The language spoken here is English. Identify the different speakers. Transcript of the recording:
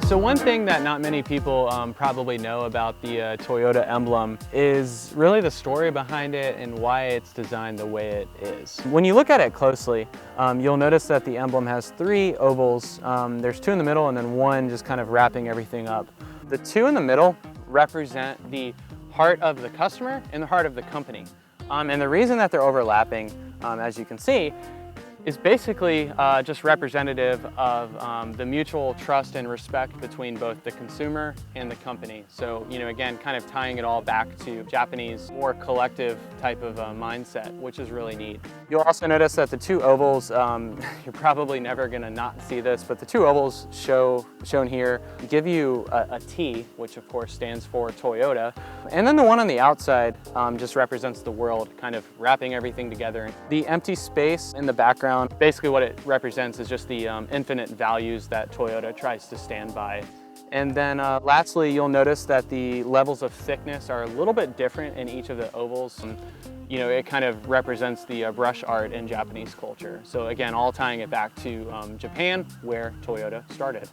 Speaker 1: So one thing that not many people probably know about the Toyota Emblem is really the story behind it and why it's designed the way it is. When you look at it closely, you'll notice that the Emblem has three ovals. There's two in the middle and then one just kind of wrapping everything up. The two in the middle represent the heart of the customer and the heart of the company. And the reason that they're overlapping, as you can see, is basically just representative of the mutual trust and respect between both the consumer and the company. So, again, kind of tying it all back to Japanese, more collective type of mindset, which is really neat. You'll also notice that the two ovals, you're probably never gonna not see this, but the two ovals shown here give you a T, which of course stands for Toyota. And then the one on the outside just represents the world, kind of wrapping everything together. The empty space in the background, basically what it represents is just the infinite values that Toyota tries to stand by. And then lastly, you'll notice that the levels of thickness are a little bit different in each of the ovals. It kind of represents the brush art in Japanese culture. So again, all tying it back to Japan, where Toyota started.